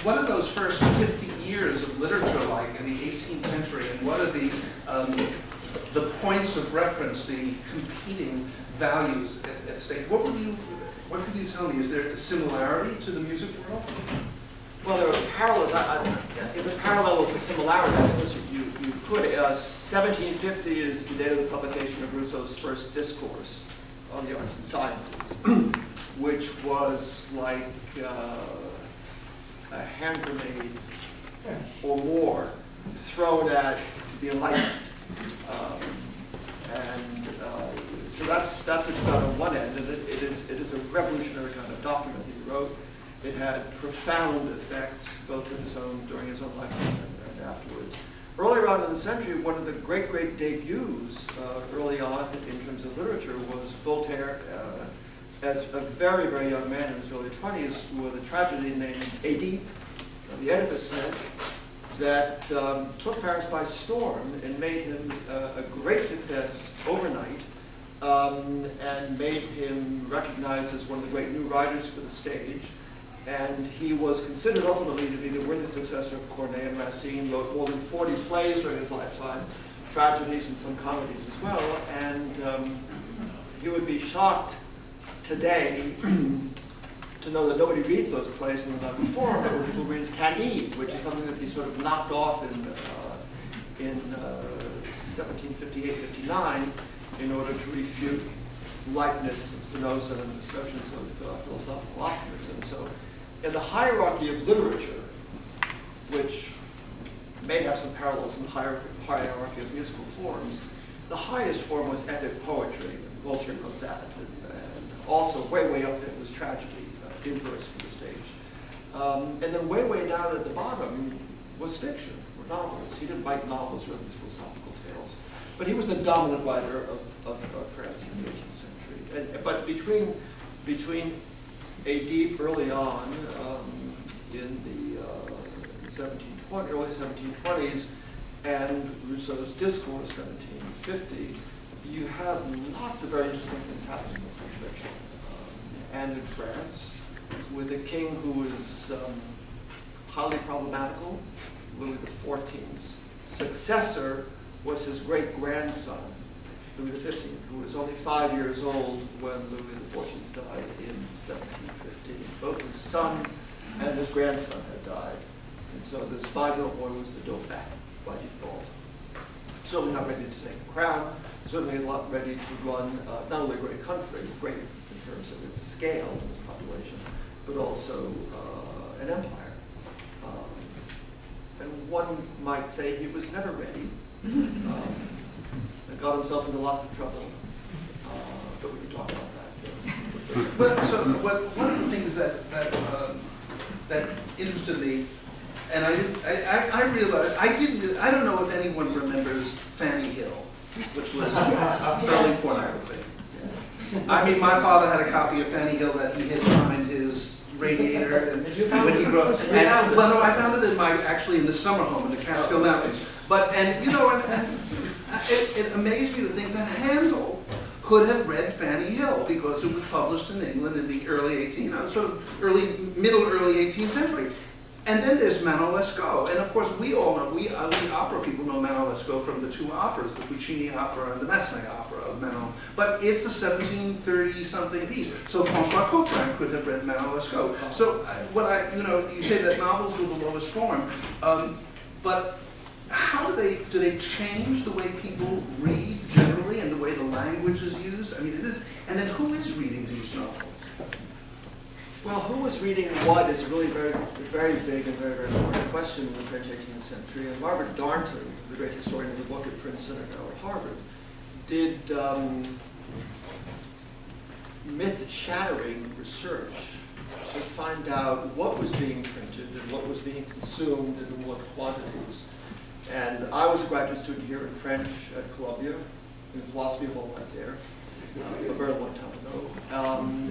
what are those first 50 years of literature like in the 18th century, and what are the points of reference, the competing values at stake? What could you tell me? Is there a similarity to the music world? Well, there are parallels. If a parallel is a similarity, I suppose you could. 1750 is the date of the publication of Rousseau's first discourse on the arts and sciences, which was like a hand grenade or more thrown at the Enlightenment. So that's what you got on one end, and it is a revolutionary kind of document that he wrote. It had profound effects both during his own lifetime and afterwards. Earlier on in the century, one of the great debuts early on in terms of literature was Voltaire, as a very young man in his early 20s, with a tragedy named Oedipe, the Oedipus myth, that took Paris by storm and made him a great success overnight, and made him recognized as one of the great new writers for the stage. And he was considered ultimately to be the worthy successor of Corneille and Racine, wrote more than 40 plays during his lifetime, tragedies and some comedies as well. And you would be shocked today to know that nobody reads those plays in the novel form, but people read Candide, which is something that he sort of knocked off in 1758-59 in order to refute Leibniz and Spinoza and the notions of philosophical optimism. So in the hierarchy of literature, which may have some parallels in the hierarchy of musical forms, the highest form was epic poetry. Voltaire wrote that. And also way up there was tragedy, in verse for the stage. And then way down at the bottom was fiction, or novels. He didn't write novels or these philosophical tales. But he was the dominant writer of France in the 18th century. But between Oedipe early on in the early 1720s and Rousseau's Discourse, 1750, you have lots of very interesting things happening in French fiction. And in France, with a king who was highly problematical, Louis XIV's successor was his great-grandson, Louis XV, who was only 5 years old when Louis XIV died in 1715. Both his son and his grandson had died. And so this 5-year-old boy was the Dauphin by default. Certainly not ready to take the crown, certainly not ready to run not only a great country, great in terms of its scale and its population, but also an empire. And one might say he was never ready. And got himself into lots of trouble, but we can talk about that. But so one of the things that interested me, and I realized I don't know if anyone remembers Fanny Hill, which was early pornography. Yes. I mean, my father had a copy of Fanny Hill that he hid behind his radiator, and when he grew up. Well, no, I found it actually in the summer home in the Catskill Mountains. But it amazed me to think that Handel could have read Fanny Hill because it was published in England in the middle early 18th century. And then there's Manon Lescaut, and of course we all know, we opera people know Manon Lescaut from the two operas, the Puccini opera and the Massenet opera of Manon. But it's a 1730-something piece. So François Couperin could have read Manon Lescaut. So you say that novels were the lowest form, but how do they change the way people read generally and the way the language is used? I mean, it is, and then who is reading these novels? Well, who was reading what is really very big and very important question in the French 18th century. And Robert Darnton, the great historian of the book at Princeton and now at Harvard, did myth-shattering research to find out what was being printed and what was being consumed and in what quantities. And I was a graduate student here in French at Columbia, in philosophy of all right there, for a very long time ago.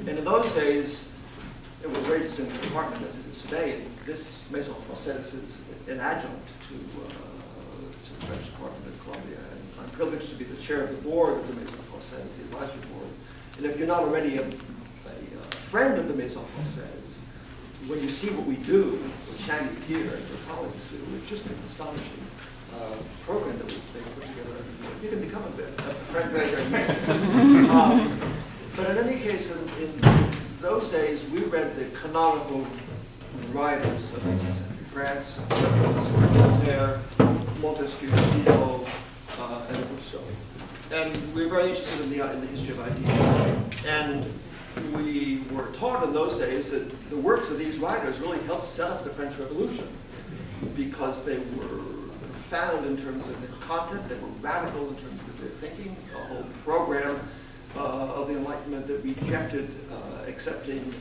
And in those days, it was a very distinct department as it is today. And this Maison Française is an adjunct to the French department at Columbia. And I'm privileged to be the chair of the board of the Maison Française, the advisory board. And if you're not already a friend of the Maison Française, when you see what we do, what Shandy here and her colleagues do, it's just an astonishing program that they put together every year. You can become a friend very, very easily. But in any case, in those days, we read the canonical writers of 18th century France, Voltaire, Montesquieu, Diderot, and Rousseau. And we were very interested in the history of ideas. And we were taught in those days that the works of these writers really helped set up the French Revolution because they were profound in terms of their content, they were radical in terms of their thinking, a whole program of the Enlightenment that rejected accepting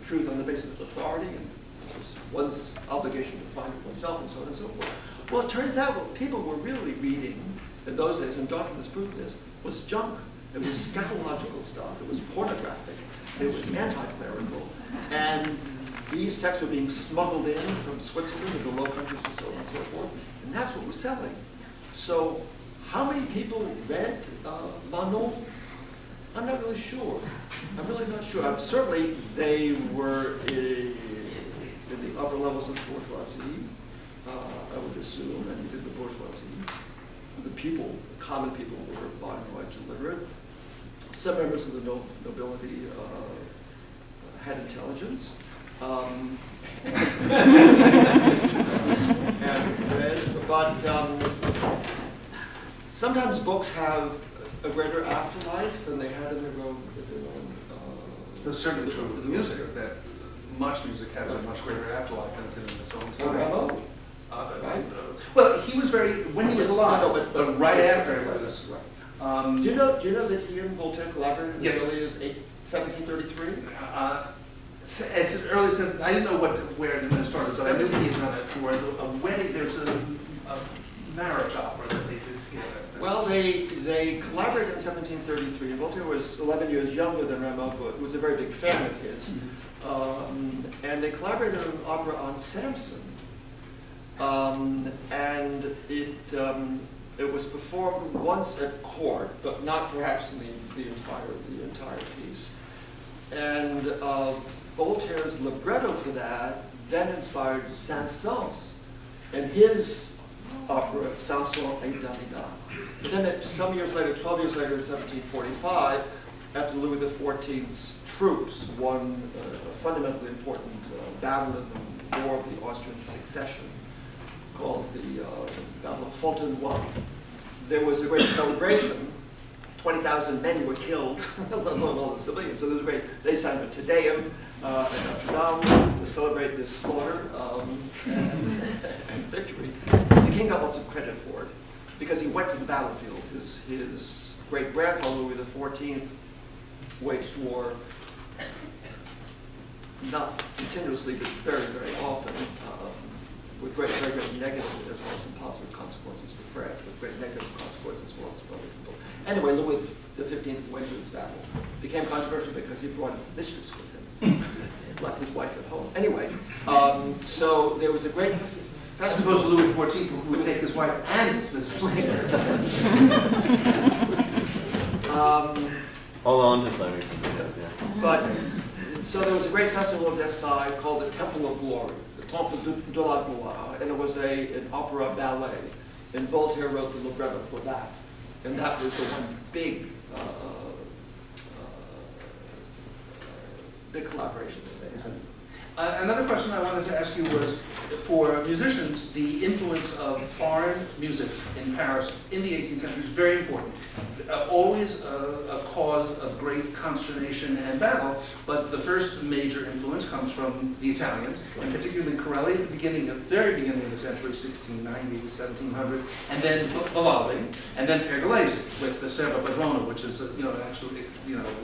truth on the basis of authority, and it was one's obligation to find it oneself, and so on and so forth. Well, it turns out what people were really reading in those days, and documents prove this, was junk. It was scatological stuff, it was pornographic, it was anti-clerical, and these texts were being smuggled in from Switzerland to the Low Countries and so on and so forth, and that's what was selling. So, how many people read Manon? I'm not really sure. I'm really not sure. Certainly, they were in the upper levels of the bourgeoisie, I would assume, and within the bourgeoisie. The people, common people, were by and large illiterate. Some members of the nobility had intelligence. And read, but sometimes books have a greater afterlife than they had in their own. That's certainly true with the music, that much music has a much greater afterlife than it did in its own time. Rameau? Right? Well, he was when he was alive, but right after it was. Do you know that he and Voltaire collaborated as Yes. early as 1733? As early as, I didn't know where it started, but I knew he had done it for a wedding. There's a marriage opera that they did together. Well, they collaborated in 1733, and Voltaire was 11 years younger than Rameau, but was a very big fan of his. And they collaborated on an opera on Samson. And it was performed once at court, but not perhaps in the entire piece. And Voltaire's libretto for that then inspired Saint-Saëns and his opera Samson et Dalila. But then some years later, 12 years later, in 1745, after Louis XIV's troops won a fundamentally important battle in the War of the Austrian Succession, called the Battle of Fontenoy. There was a great celebration. 20,000 men were killed, let alone all the civilians. So there was they signed a Te Deum at Notre Dame to celebrate this slaughter and victory. The king got lots of credit for it because he went to the battlefield. His great-grandfather, Louis XIV, waged war, not continuously, but very, very often, with very, very negative as well as some positive consequences for France, with great negative consequences as well as for other people. Anyway, Louis XV went to this battle. Became controversial because he brought his mistress with him. Left his wife at home. Anyway, so there was a great festival. As opposed to Louis XIV, who would take his wife and his mistress. Hold on, just let me complete that, yeah. But, so there was a great festival of Versailles called the Temple of Glory, the Temple de la Gloire, and it was an opera ballet. And Voltaire wrote the libretto for that. And that was the one big collaboration that they had. Another question I wanted to ask you was, for musicians, the influence of foreign musics in Paris in the 18th century is very important. Always a cause of great consternation and battle, but the first major influence comes from the Italians, and particularly Corelli at the very beginning of the century, 1690, 1700, and then Vivaldi, and then Pergolesi with the Serva Padrona, which is, actually,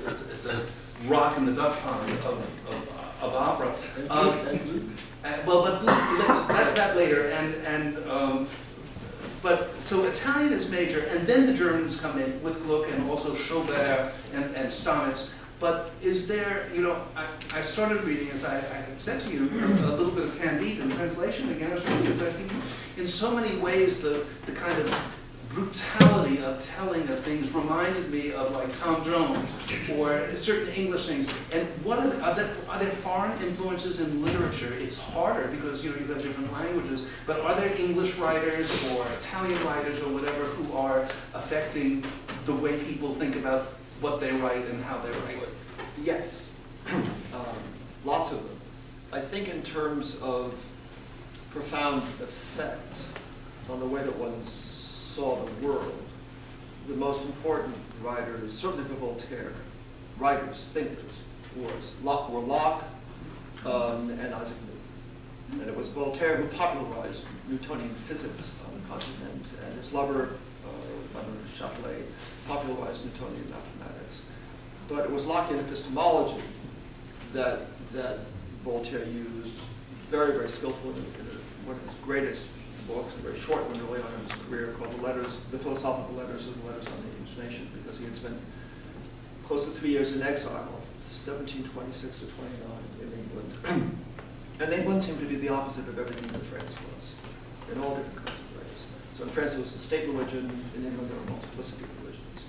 it's a rock in the Dutch pond of opera. Well, but that later, but so Italian is major, and then the Germans come in with Gluck and also Schubert and Stamitz. But is there, I started reading, as I had said to you, a little bit of Candide in translation again, because I think in so many ways the kind of brutality of telling of things reminded me of like Tom Jones or certain English things. And what are there foreign influences in literature? It's harder because you have different languages, but are there English writers or Italian writers or whatever who are affecting the way people think about what they write and how they write? Yes, lots of them. I think in terms of profound effect on the way that one saw the world, the most important writers, certainly for Voltaire, writers, thinkers, were Locke and Isaac Newton. And it was Voltaire who popularized Newtonian physics on the continent, and his lover, Madame Chapelain, popularized Newtonian mathematics. But it was Lockean epistemology that Voltaire used very, very skillfully in one of his greatest books, a very short one early on in his career, called the Philosophical Letters and the Letters on the English Nation, because he had spent close to 3 years in exile, 1726 to 29 in England. And England seemed to be the opposite of everything that France was, in all different kinds of ways. So in France it was a state religion, in England there were a multiplicity of religions.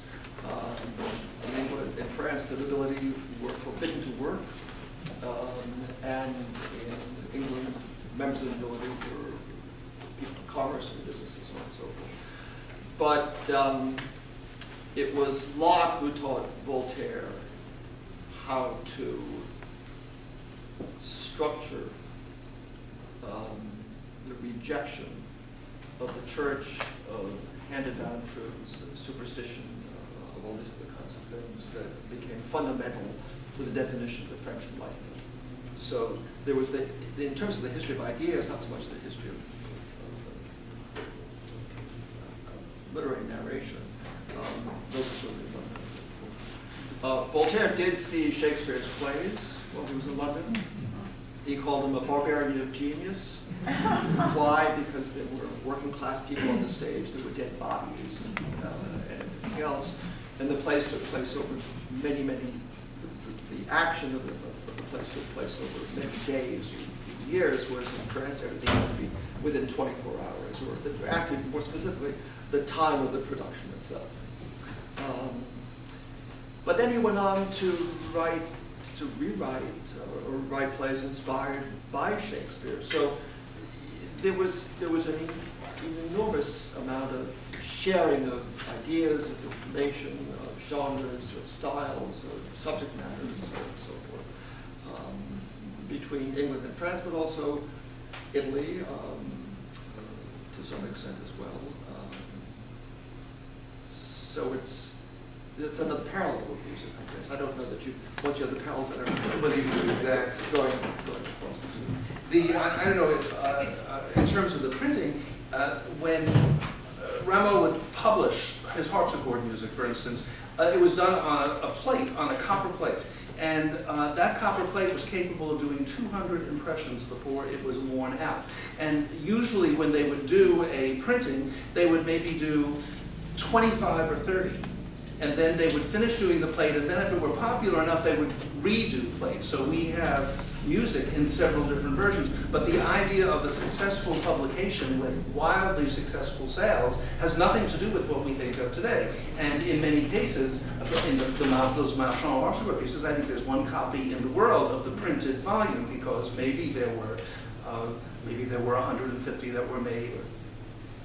In France the nobility were forbidden to work, and in England members of the nobility were people of commerce and business and so on and so forth. But it was Locke who taught Voltaire how to structure the rejection of the church, of handed-down truths, of superstition, of all these other kinds of things that became fundamental to the definition of the French Enlightenment. So there was in terms of the history of ideas, not so much the history of literary narration. Those are sort of fundamental. Voltaire did see Shakespeare's plays while he was in London. He called them a barbarian of genius. Why? Because there were working class people on the stage, there were dead bodies and everything else. And the plays took place over many, the action of the plays took place over many days or years, whereas in France everything had to be within 24 hours, or actually more specifically, the time of the production itself. But then he went on to rewrite or write plays inspired by Shakespeare. So there was an enormous amount of sharing of ideas, of information, of genres, of styles, of subject matters, and so forth, between England and France, but also Italy to some extent as well. So it's another parallel with music, I guess. I don't know that once you have the parallels that are Exactly. going across. I don't know if, in terms of the printing, when Rameau would publish his harpsichord music, for instance, it was done on a plate, on a copper plate. And that copper plate was capable of doing 200 impressions before it was worn out. And usually when they would do a printing, they would maybe do 25 or 30. And then they would finish doing the plate, and then if it were popular enough, they would redo plates. So we have music in several different versions, but the idea of a successful publication with wildly successful sales has nothing to do with what we think of today. And in many cases, in those Marchand harpsichord pieces, I think there's one copy in the world of the printed volume, because maybe there were 150 that were made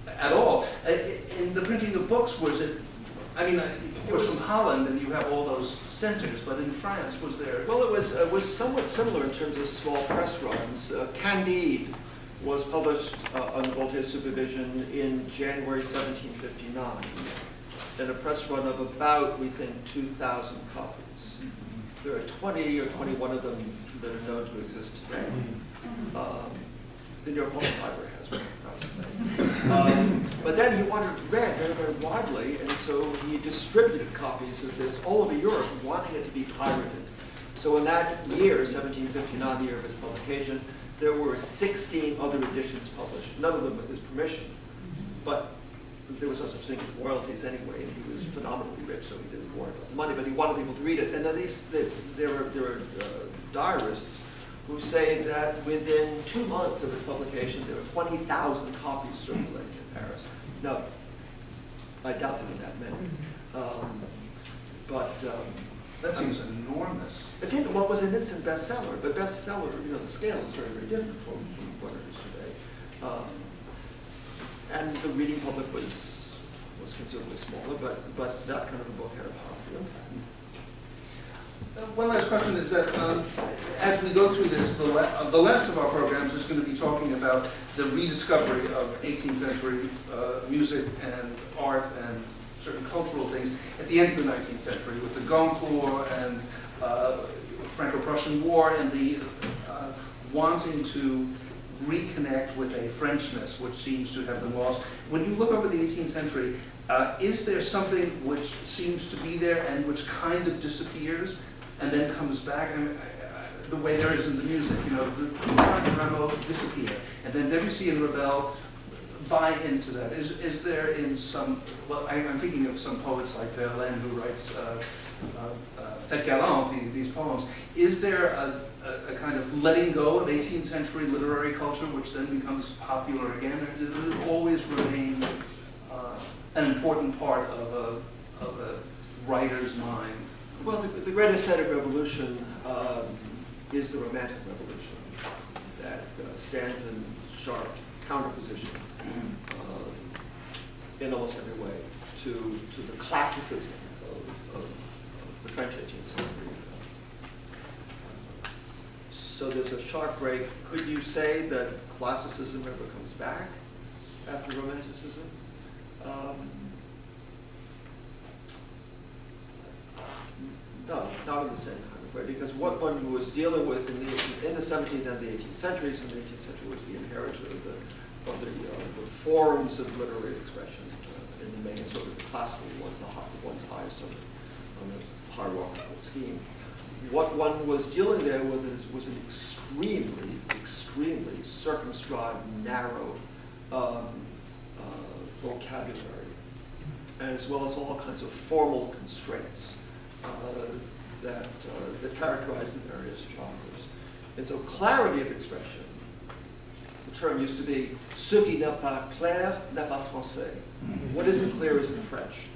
at all. In the printing of books, was it? I mean, of course, from Holland, and you have all those centers, but in France, was there? Well, it was somewhat similar in terms of small press runs. Candide was published under Voltaire's supervision in January 1759, in a press run of about, we think, 2,000 copies. There are 20 or 21 of them that are known to exist today. The New York Public Library has one, I would say. But then he wanted it read very, very widely, and so he distributed copies of this all over Europe, wanting it to be pirated. So in that year, 1759, the year of his publication, there were 16 other editions published, none of them with his permission. But there was no such thing as royalties anyway, and he was phenomenally rich, so he didn't worry about the money, but he wanted people to read it. And then there were diarists who say that within 2 months of its publication, there were 20,000 copies circulating in Paris. Now, I doubt there were that many. That seems enormous. Well, it was an instant bestseller, but bestseller, the scale is very, very different from what it is today. And the reading public was considerably smaller, but that kind of a book had a powerful impact. One last question is that as we go through this, the last of our programs is going to be talking about the rediscovery of 18th century music and art and certain cultural things at the end of the 19th century with the Goncourt and Franco-Prussian War and the wanting to reconnect with a Frenchness which seems to have been lost. When you look over the 18th century, is there something which seems to be there and which kind of disappears and then comes back? The way there is in the music, the Rameau disappear, and then Debussy and Ravel buy into that. Is there in some, well, I'm thinking of some poets like Verlaine who writes Fête Galante, these poems. Is there a kind of letting go of 18th century literary culture which then becomes popular again, or does it always remain an important part of a writer's mind? Well, the great aesthetic revolution is the Romantic Revolution that stands in sharp counterposition in almost every way to the classicism of the French 18th century. So there's a sharp break. Could you say that classicism ever comes back after Romanticism? No, not in the same kind of way, because what one was dealing with in the 17th and the 18th centuries, in the 18th century was the inheritor of the forms of literary expression in the main sort of classical ones, the ones highest on the hierarchical scheme. What one was dealing there with was an extremely, extremely circumscribed, narrow vocabulary, as well as all kinds of formal constraints that characterize the various genres. And so clarity of expression, the term used to be ce qui n'est pas clair n'est pas français. What isn't clear isn't French.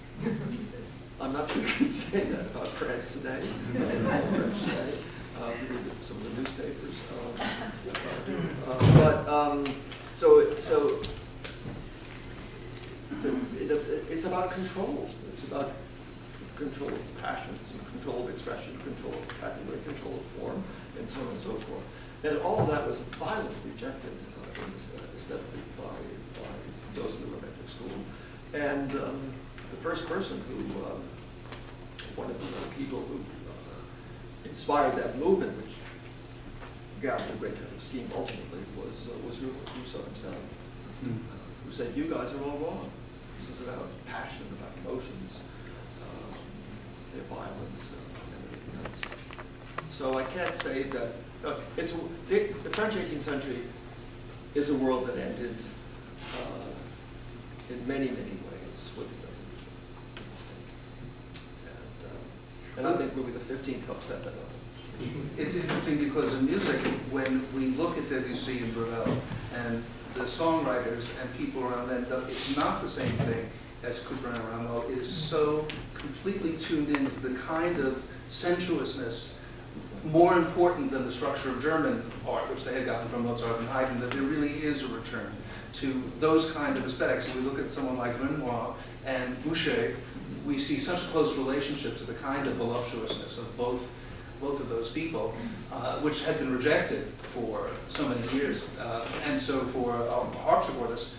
I'm not sure you can say that about France today. French today. Some of the newspapers. It's about control. It's about control of passions, control of expression, control of vocabulary, control of form, and so on and so forth. And all of that was violently rejected aesthetically by those in the Romantic school. And the first person who, one of the people who inspired that movement, which gathered a great deal of steam ultimately, was Rousseau himself, who said, "You guys are all wrong. This is about passion, about emotions, their violence, and everything else." So I can't say that the French 18th century is a world that ended in many, many ways with the Revolution. And I think maybe the 15th helped set that up. It's interesting because in music, when we look at Debussy and Ravel and the songwriters and people around them, it's not the same thing as Couperin and Rameau. It is so completely tuned into the kind of sensuousness more important than the structure of German art, which they had gotten from Mozart and Haydn, that there really is a return to those kind of aesthetics. If we look at someone like Renoir and Boucher, we see such a close relationship to the kind of voluptuousness of both of those people, which had been rejected for so many years. And so for harpsichordists,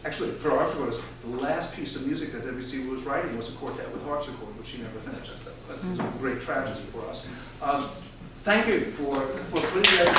actually for harpsichordists, the last piece of music that Debussy was writing was a quartet with harpsichord, which he never finished. That's a great tragedy for us. Thank you for putting that